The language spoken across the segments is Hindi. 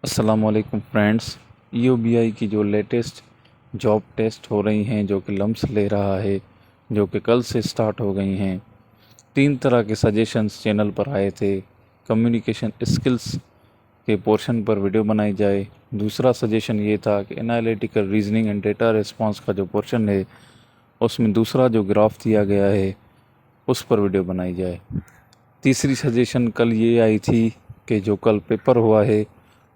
अस्सलामुअलैकुम फ्रेंड्स। ईओबीआई की जो लेटेस्ट जॉब टेस्ट हो रही हैं, जो कि लम्स ले रहा है, जो कि कल से स्टार्ट हो गई हैं। 3 तरह के सजेशंस चैनल पर आए थे। कम्युनिकेशन स्किल्स के पोर्शन पर वीडियो बनाई जाए। दूसरा सजेशन ये था कि analytical reasoning and data response का जो पोर्शन है, उसमें दूसरा जो ग्राफ दिया गया है उस पर वीडियो बनाई जाए। तीसरी सजेशन कल ये आई थी कि जो कल पेपर हुआ है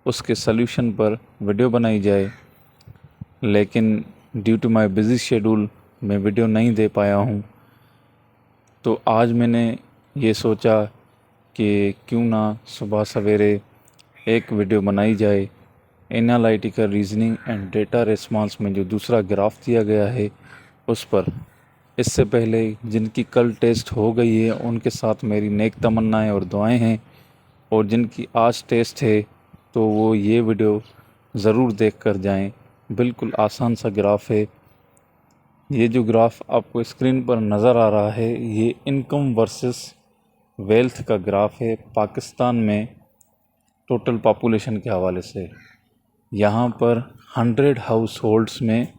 उसके सल्यूशन पर वीडियो बनाई जाए, लेकिन due to my busy schedule मैं वीडियो नहीं दे पाया हूँ। तो आज मैंने ये सोचा कि क्यों ना सुबह सवेरे एक वीडियो बनाई जाए analytical reasoning and data response में जो दूसरा ग्राफ दिया गया है उस पर। इससे पहले जिनकी कल टेस्ट हो गई है उनके साथ मेरी नेक तमन्नाएं और दुआएं हैं, और जिनकी आज टेस्ट है तो वो ये वीडियो ज़रूर देख कर जाएँ। बिल्कुल आसान सा ग्राफ है। ये जो ग्राफ आपको स्क्रीन पर नज़र आ रहा है, ये इनकम वर्सेस वेल्थ का ग्राफ है पाकिस्तान में टोटल पॉपुलेशन के हवाले से। यहाँ पर 100 हाउस होल्ड्स में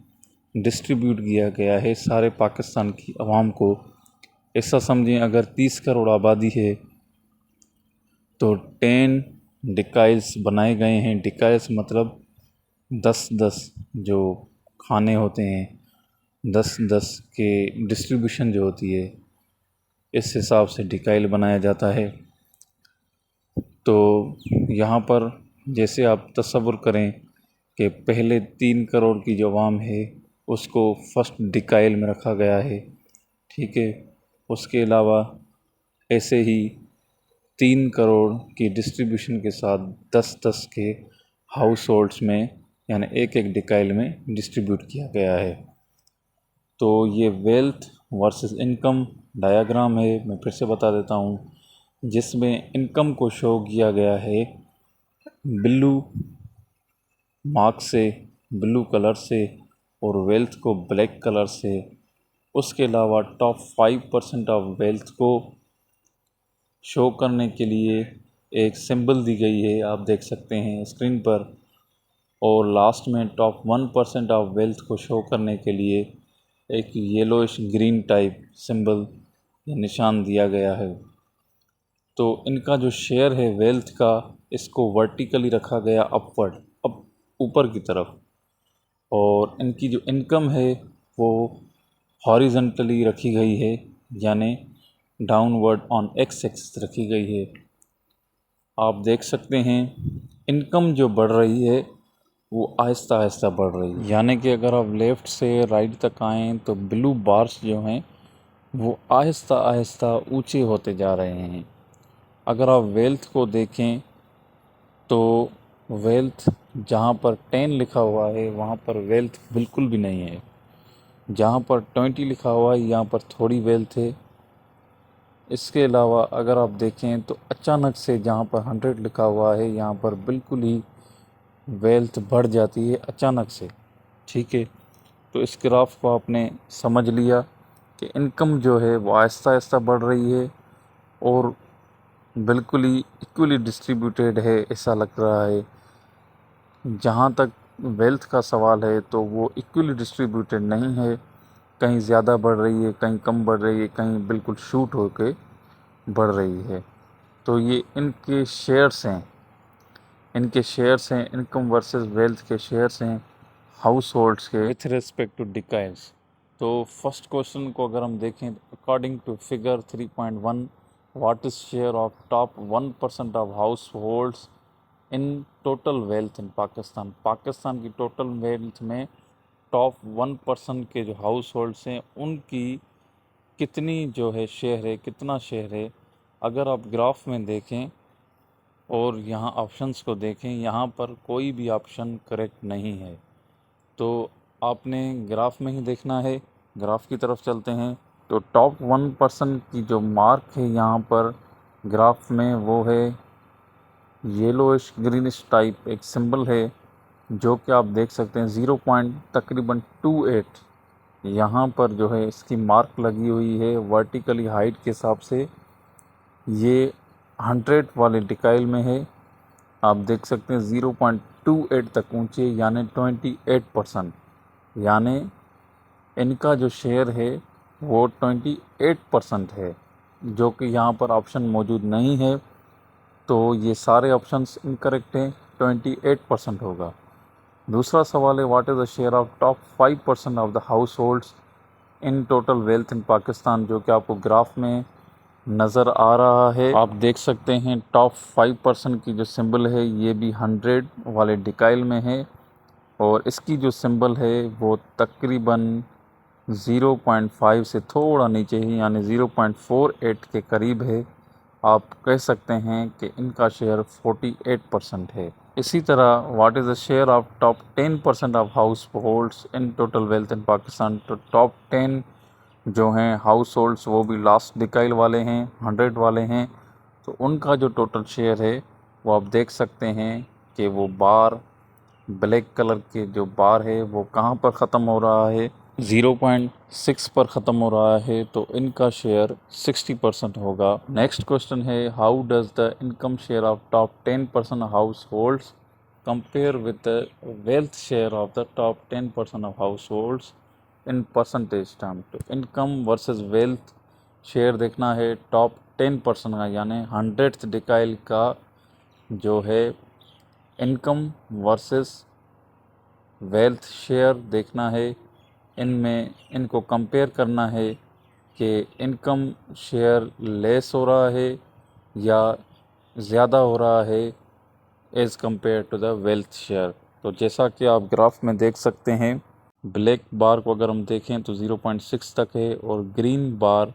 डिस्ट्रीब्यूट किया गया है सारे पाकिस्तान की आवाम को। ऐसा समझें, अगर 30 करोड़ आबादी है तो 10 डिकाइल्स बनाए गए हैं। डिकाइल्स मतलब 10-10 जो खाने होते हैं, 10-10 के डिस्ट्रीब्यूशन जो होती है, इस हिसाब से डिकाइल बनाया जाता है। तो यहाँ पर जैसे आप तसव्वुर करें कि पहले 3 करोड़ की जो आवाम है उसको फर्स्ट डिकाइल में रखा गया है, ठीक है। उसके अलावा ऐसे ही 3 करोड़ की डिस्ट्रीब्यूशन के साथ 10-10 के हाउस होल्ड्स में, यानी एक एक डिकाइल में डिस्ट्रीब्यूट किया गया है। तो ये वेल्थ वर्सेस इनकम डायग्राम है। मैं फिर से बता देता हूँ, जिसमें इनकम को शो किया गया है ब्लू मार्क से, ब्लू कलर से, और वेल्थ को ब्लैक कलर से। उसके अलावा टॉप 5% ऑफ वेल्थ को शो करने के लिए एक सिंबल दी गई है, आप देख सकते हैं स्क्रीन पर। और लास्ट में टॉप 1% ऑफ वेल्थ को शो करने के लिए एक येलोइश ग्रीन टाइप सिंबल या निशान दिया गया है। तो इनका जो शेयर है वेल्थ का, इसको वर्टिकली रखा गया अपवर्ड, अब ऊपर की तरफ। और इनकी जो इनकम है वो हॉरिजॉन्टली रखी गई है, यानी डाउनवर्ड ऑन एक्स एक्सिस रखी गई है। आप देख सकते हैं इनकम जो बढ़ रही है वो आहिस्ता आहिस्ता बढ़ रही है, यानी कि अगर आप लेफ़्ट से राइट तक आएँ तो ब्लू बार्स जो हैं वो आहिस्ता आहिस्ता ऊंचे होते जा रहे हैं। अगर आप वेल्थ को देखें तो वेल्थ जहाँ पर 10 लिखा हुआ है वहाँ पर वेल्थ बिल्कुल भी नहीं है। जहाँ पर 20 लिखा हुआ है यहाँ पर थोड़ी वेल्थ है। इसके अलावा अगर आप देखें तो अचानक से जहाँ पर 100 लिखा हुआ है यहाँ पर बिल्कुल ही वेल्थ बढ़ जाती है अचानक से, ठीक है। तो इस ग्राफ को आपने समझ लिया कि इनकम जो है वो आहिस्ता आहिस्ता बढ़ रही है और बिल्कुल ही इक्वली डिस्ट्रीब्यूटेड है, ऐसा लग रहा है। जहाँ तक वेल्थ का सवाल है तो वो इक्वली डिस्ट्रीब्यूटेड नहीं है, कहीं ज़्यादा बढ़ रही है, कहीं कम बढ़ रही है, कहीं बिल्कुल शूट होके बढ़ रही है। तो ये इनके शेयर्स हैं, इनकम वर्सेस वेल्थ के शेयर्स हैं हाउस होल्ड्स के विथ रिस्पेक्ट टू डिकाइल्स। तो फर्स्ट क्वेश्चन को अगर हम देखें, according to figure 3.1, what is share of top 1% of households in total wealth in Pakistan. Pakistan की टोटल वेल्थ में टॉप 1% के जो हाउस होल्ड्स हैं उनकी कितनी जो है शेयर है, कितना शेयर है। अगर आप ग्राफ में देखें और यहाँ ऑप्शंस को देखें, यहाँ पर कोई भी ऑप्शन करेक्ट नहीं है। तो आपने ग्राफ में ही देखना है। ग्राफ की तरफ चलते हैं। तो टॉप 1% की जो मार्क है यहाँ पर ग्राफ में वो है येलोइश ग्रीनिश टाइप एक सिंबल है, जो कि आप देख सकते हैं 0 पॉइंट तकरीबन 28 यहाँ पर जो है इसकी मार्क लगी हुई है वर्टिकली हाइट के हिसाब से। ये 100 वाले डिकाइल में है। आप देख सकते हैं 0.28 तक ऊंचे, यानी 28%, यानी इनका जो शेयर है वो 28% है, जो कि यहाँ पर ऑप्शन मौजूद नहीं है, तो ये सारे ऑप्शंस इनकरेक्ट हैं, 28% होगा। दूसरा सवाल है, what is the share of top 5% of the house holds in total wealth in Pakistan, जो कि आपको ग्राफ में नज़र आ रहा है। आप देख सकते हैं टॉप 5% की जो सिंबल है ये भी 100 वाले डिकाइल में है, और इसकी जो सिंबल है वो तकरीबन 0.5 से थोड़ा नीचे ही, यानी 0.48 के करीब है। आप कह सकते हैं कि इनका शेयर 48% है। इसी तरह what is the share of top 10% of households in total wealth in Pakistan, तो टॉप 10 जो हैं हाउस होल्ड्स वो भी लास्ट डिकाइल वाले हैं, 100 वाले हैं, तो उनका जो टोटल शेयर है वो आप देख सकते हैं कि वो बार ब्लैक कलर के जो बार है वो कहाँ पर ख़त्म हो रहा है, 0.6 पर ख़त्म हो रहा है, तो इनका शेयर 60% होगा। नेक्स्ट क्वेश्चन है, how does the income share of top 10% house holds compare with the wealth share of the top 10% of households in percentage term. तो इनकम वर्सेस वेल्थ शेयर देखना है टॉप 10% का, यानी 100th डिकाइल का जो है इनकम वर्सेस वेल्थ शेयर देखना है। इनमें इनको कंपेयर करना है कि इनकम शेयर लेस हो रहा है या ज़्यादा हो रहा है as compare to the wealth share. तो जैसा कि आप ग्राफ में देख सकते हैं, ब्लैक बार को अगर हम देखें तो 0.6 तक है, और ग्रीन बार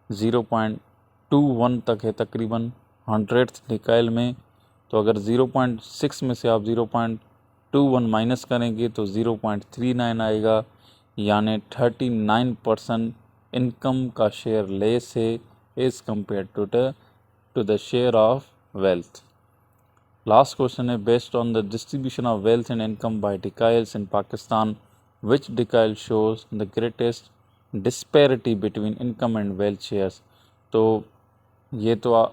0.21 तक है तकरीबन 100th डिकाइल में। तो अगर 0.6 में से आप 0.21 माइनस करेंगे तो 0.39 आएगा, यानी 39% इनकम का शेयर लेस है as compare to the share of wealth. Last question है, based on the distribution of wealth and income by deciles in Pakistan, which decile shows the greatest disparity between income and wealth shares. तो ये तो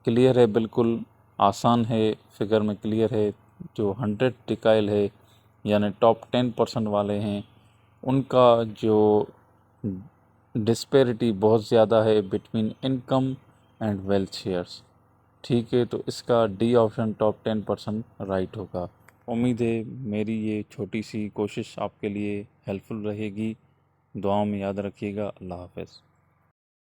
क्लियर है, बिल्कुल आसान है, फिगर में क्लियर है। जो 100 डिकाइल है यानी टॉप 10% वाले हैं, उनका जो डिस्पैरिटी बहुत ज़्यादा है between income and wealth shares. ठीक है, तो इसका डी ऑप्शन टॉप 10% राइट होगा। उम्मीद है मेरी ये छोटी सी कोशिश आपके लिए हेल्पफुल रहेगी। दुआओं में याद रखिएगा। अल्लाह हाफ़िज़।